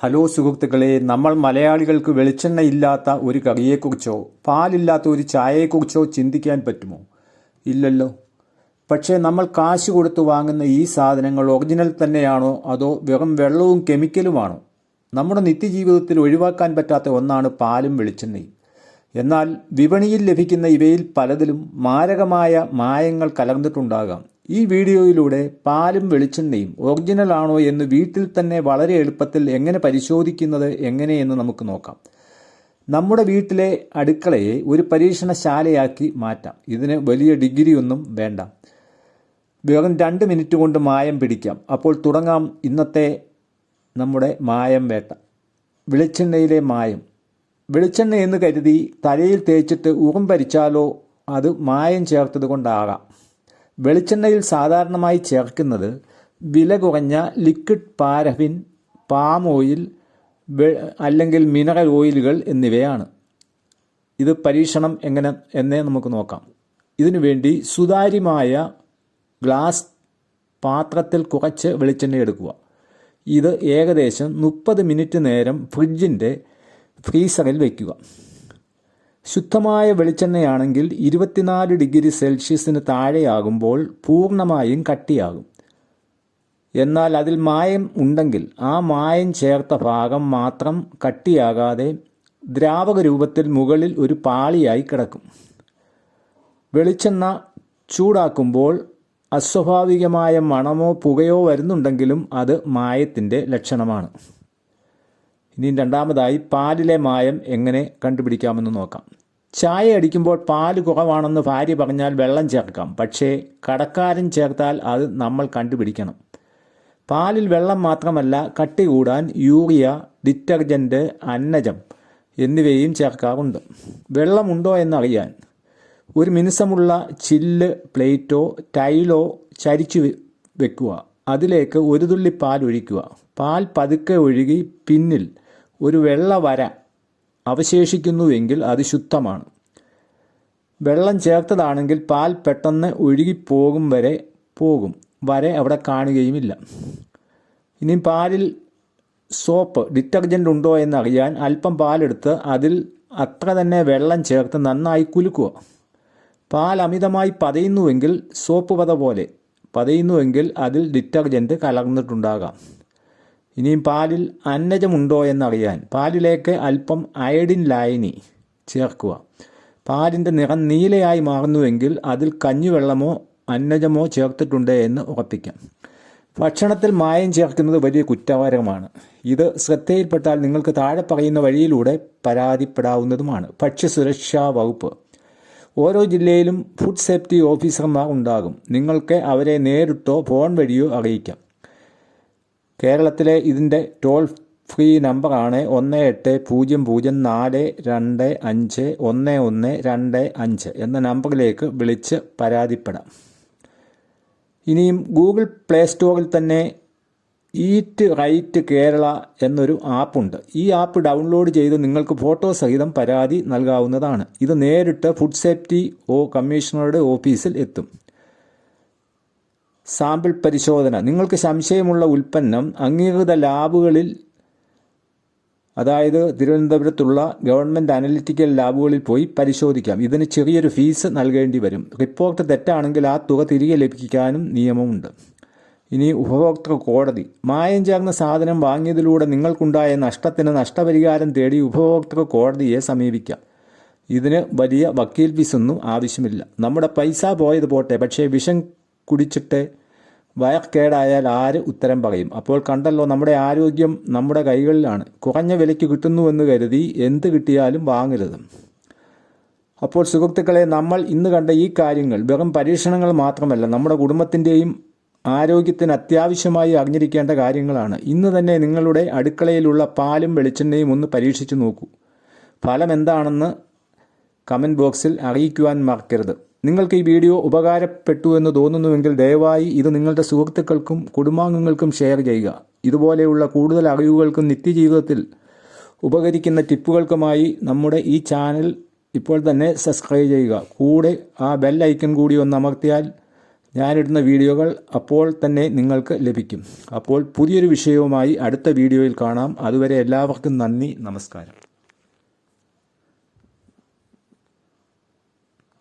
Hello സുഹൃത്തുക്കളെ, നമ്മൾ മലയാളികൾക്ക് വെളിച്ചെണ്ണയില്ലാത്ത ഒരു കറിയെക്കുറിച്ചോ പാലില്ലാത്ത ഒരു ചായയെക്കുറിച്ചോ ചിന്തിക്കാൻ പറ്റുമോ? ഇല്ലല്ലോ. പക്ഷേ നമ്മൾ കാശ് കൊടുത്ത് വാങ്ങുന്ന ഈ സാധനങ്ങൾ ഒറിജിനൽ തന്നെയാണോ അതോ വെറും വെള്ളവും കെമിക്കലുമാണോ? നമ്മുടെ നിത്യജീവിതത്തിൽ ഒഴിവാക്കാൻ പറ്റാത്ത ഒന്നാണ് പാലും വെളിച്ചെണ്ണയും. എന്നാൽ വിപണിയിൽ ലഭിക്കുന്ന ഇവയിൽ പലതിലും മാരകമായ മായങ്ങൾ കലർന്നിട്ടുണ്ടാകാം. ഈ വീഡിയോയിലൂടെ പാലും വെളിച്ചെണ്ണയും ഒറിജിനൽ ആണോ എന്ന് വീട്ടിൽ തന്നെ വളരെ എളുപ്പത്തിൽ എങ്ങനെ പരിശോധിക്കുന്നത് എങ്ങനെയെന്ന് നമുക്ക് നോക്കാം. നമ്മുടെ വീട്ടിലെ അടുക്കളയെ ഒരു പരീക്ഷണശാലയാക്കി മാറ്റാം. ഇതിന് വലിയ ഡിഗ്രിയൊന്നും വേണ്ട. വെറും 2 മിനിറ്റ് കൊണ്ട് മായം പിടിക്കാം. അപ്പോൾ തുടങ്ങാം ഇന്നത്തെ നമ്മുടെ മായം വേട്ട. വെളിച്ചെണ്ണയിലെ മായം. വെളിച്ചെണ്ണ എന്ന് കരുതി തലയിൽ തേച്ചിട്ട് ഉറുമ്പരിച്ചാലോ അത് മായം ചേർത്തത് കൊണ്ടാകാം. വെളിച്ചെണ്ണയിൽ സാധാരണമായി ചേർക്കുന്നത് വില കുറഞ്ഞ ലിക്വിഡ് പാരഫിൻ, പാം ഓയിൽ അല്ലെങ്കിൽ മിനറൽ ഓയിലുകൾ എന്നിവയാണ്. ഇത് പരീക്ഷണം എങ്ങനെ എന്നേ നമുക്ക് നോക്കാം. ഇതിനുവേണ്ടി സുതാര്യമായ ഗ്ലാസ് പാത്രത്തിൽ കുറച്ച് വെളിച്ചെണ്ണ എടുക്കുക. ഇത് ഏകദേശം 30 മിനിറ്റ് നേരം ഫ്രീസറിൽ വയ്ക്കുക. ശുദ്ധമായ വെളിച്ചെണ്ണയാണെങ്കിൽ 24 ഡിഗ്രി സെൽഷ്യസിന് താഴെയാകുമ്പോൾ പൂർണ്ണമായും കട്ടിയാകും. എന്നാൽ അതിൽ മായം ഉണ്ടെങ്കിൽ ആ മായം ചേർത്ത ഭാഗം മാത്രം കട്ടിയാകാതെ ദ്രാവക രൂപത്തിൽ മുകളിൽ ഒരു പാളിയായി കിടക്കും. വെളിച്ചെണ്ണ ചൂടാക്കുമ്പോൾ അസ്വാഭാവികമായ മണമോ പുകയോ വരുന്നുണ്ടെങ്കിലും അത് മായത്തിൻ്റെ ലക്ഷണമാണ്. ഇനി രണ്ടാമതായി പാലിലെ മായം എങ്ങനെ കണ്ടുപിടിക്കാമെന്ന് നോക്കാം. ചായ അടിക്കുമ്പോൾ പാല് കുറവാണെന്ന് ഭാര്യ പറഞ്ഞാൽ വെള്ളം ചേർക്കാം. പക്ഷേ കടക്കാരൻ ചേർത്താൽ അത് നമ്മൾ കണ്ടുപിടിക്കണം. പാലിൽ വെള്ളം മാത്രമല്ല, കട്ടി കൂടാൻ യൂറിയ, ഡിറ്റർജൻറ്റ്, അന്നജം എന്നിവയും ചേർക്കാറുണ്ട്. വെള്ളമുണ്ടോ എന്നറിയാൻ ഒരു മിനുസമുള്ള ചില്ല്, പ്ലേറ്റോ ടൈലോ ചരിച്ചു വെക്കുക. അതിലേക്ക് ഒരു തുള്ളി പാൽ ഒഴിക്കുക. പാൽ പതുക്കെ ഒഴുകി പിന്നിൽ ഒരു വെള്ള വര അവശേഷിക്കുന്നുവെങ്കിൽ അത് ശുദ്ധമാണ്. വെള്ളം ചേർത്തതാണെങ്കിൽ പാൽ പെട്ടെന്ന് ഒഴുകിപ്പോകും വരെ അവിടെ കാണുകയുമില്ല. ഇനി പാലിൽ സോപ്പ്, ഡിറ്റർജൻ്റ് ഉണ്ടോ എന്നറിയാൻ അല്പം പാലെടുത്ത് അതിൽ അത്ര തന്നെ വെള്ളം ചേർത്ത് നന്നായി കുലുക്കുക. പാൽ അമിതമായി പതയുന്നുവെങ്കിൽ, സോപ്പ് പത പോലെ പതയുന്നുവെങ്കിൽ അതിൽ ഡിറ്റർജൻറ്റ് കലർന്നിട്ടുണ്ടാകാം. ഇനിയും പാലിൽ അന്നജമുണ്ടോ എന്നറിയാൻ പാലിലേക്ക് അല്പം അയഡിൻ ലായനി ചേർക്കുക. പാലിൻ്റെ നിറം നീലയായി മാറുന്നുവെങ്കിൽ അതിൽ കഞ്ഞിവെള്ളമോ അന്നജമോ ചേർത്തിട്ടുണ്ട് എന്ന് ഉറപ്പിക്കാം. ഭക്ഷണത്തിൽ മായം ചേർക്കുന്നത് വലിയ കുറ്റകരമാണ്. ഇത് ശ്രദ്ധയിൽപ്പെട്ടാൽ നിങ്ങൾക്ക് താഴെ പറയുന്ന വഴിയിലൂടെ പരാതിപ്പെടാവുന്നതുമാണ്. ഭക്ഷ്യസുരക്ഷാ വകുപ്പ്. ഓരോ ജില്ലയിലും ഫുഡ് സേഫ്റ്റി ഓഫീസർമാർ ഉണ്ടാകും. നിങ്ങൾക്ക് അവരെ നേരിട്ടോ ഫോൺ വഴിയോ അറിയിക്കാം. കേരളത്തിലെ ഇതിൻ്റെ ടോൾ ഫ്രീ നമ്പറാണ് 1800-425-1125 എന്ന നമ്പറിലേക്ക് വിളിച്ച് പരാതിപ്പെടാം. ഇനിയും ഗൂഗിൾ പ്ലേ സ്റ്റോറിൽ തന്നെ ഈറ്റ് റൈറ്റ് കേരള എന്നൊരു ആപ്പുണ്ട്. ഈ ആപ്പ് ഡൗൺലോഡ് ചെയ്ത് നിങ്ങൾക്ക് ഫോട്ടോ സഹിതം പരാതി നൽകാവുന്നതാണ്. ഇത് നേരിട്ട് ഫുഡ് സേഫ്റ്റി കമ്മീഷണറുടെ ഓഫീസിൽ എത്തും. സാമ്പിൾ പരിശോധന. നിങ്ങൾക്ക് സംശയമുള്ള ഉൽപ്പന്നം അംഗീകൃത ലാബുകളിൽ, അതായത് തിരുവനന്തപുരത്തുള്ള ഗവൺമെൻറ് അനലിറ്റിക്കൽ ലാബുകളിൽ പോയി പരിശോധിക്കാം. ഇതിന് ചെറിയൊരു ഫീസ് നൽകേണ്ടി വരും. റിപ്പോർട്ട് തെറ്റാണെങ്കിൽ ആ തുക തിരികെ ലഭിക്കാനും നിയമമുണ്ട്. ഇനി ഉപഭോക്തൃ കോടതി. മായം ചേർന്ന സാധനം വാങ്ങിയതിലൂടെ നിങ്ങൾക്കുണ്ടായ നഷ്ടത്തിന് നഷ്ടപരിഹാരം തേടി ഉപഭോക്തൃ കോടതിയെ സമീപിക്കാം. ഇതിന് വലിയ വക്കീൽ ഫീസൊന്നും ആവശ്യമില്ല. നമ്മുടെ പൈസ പോയത് പോട്ടെ, പക്ഷേ വിഷം കുടിച്ചിട്ട് വയർക്കേടായാൽ ആര് ഉത്തരം പറയും? അപ്പോൾ കണ്ടല്ലോ, നമ്മുടെ ആരോഗ്യം നമ്മുടെ കൈകളിലാണ്. കുറഞ്ഞ വിലയ്ക്ക് കിട്ടുന്നുവെന്ന് കരുതി എന്ത് കിട്ടിയാലും വാങ്ങരുത്. അപ്പോൾ സുഹൃത്തുക്കളെ, നമ്മൾ ഇന്ന് കണ്ട ഈ കാര്യങ്ങൾ വെറും പരീക്ഷണങ്ങൾ മാത്രമല്ല, നമ്മുടെ കുടുംബത്തിൻ്റെയും ആരോഗ്യത്തിന് അത്യാവശ്യമായി അറിഞ്ഞിരിക്കേണ്ട കാര്യങ്ങളാണ്. ഇന്ന് തന്നെ നിങ്ങളുടെ അടുക്കളയിലുള്ള പാലും വെളിച്ചെണ്ണയും ഒന്ന് പരീക്ഷിച്ചു നോക്കൂ. ഫലം എന്താണെന്ന് കമൻറ്റ് ബോക്സിൽ അറിയിക്കുവാൻ മറക്കരുത്. നിങ്ങൾക്ക് ഈ വീഡിയോ ഉപകാരപ്പെട്ടു എന്ന് തോന്നുന്നുവെങ്കിൽ ദയവായി ഇത് നിങ്ങളുടെ സുഹൃത്തുക്കൾക്കും കുടുംബാംഗങ്ങൾക്കും ഷെയർ ചെയ്യുക. ഇതുപോലെയുള്ള കൂടുതൽ അറിവുകൾക്കും നിത്യജീവിതത്തിൽ ഉപകരിക്കുന്ന ടിപ്പുകൾക്കുമായി നമ്മുടെ ഈ ചാനൽ ഇപ്പോൾ തന്നെ സബ്സ്ക്രൈബ് ചെയ്യുക. കൂടെ ആ ബെൽ ഐക്കൺ കൂടി ഒന്ന് അമർത്തിയാൽ ഞാനിടുന്ന വീഡിയോകൾ അപ്പോൾ തന്നെ നിങ്ങൾക്ക് ലഭിക്കും. അപ്പോൾ പുതിയൊരു വിഷയവുമായി അടുത്ത വീഡിയോയിൽ കാണാം. അതുവരെ എല്ലാവർക്കും നന്ദി, നമസ്കാരം.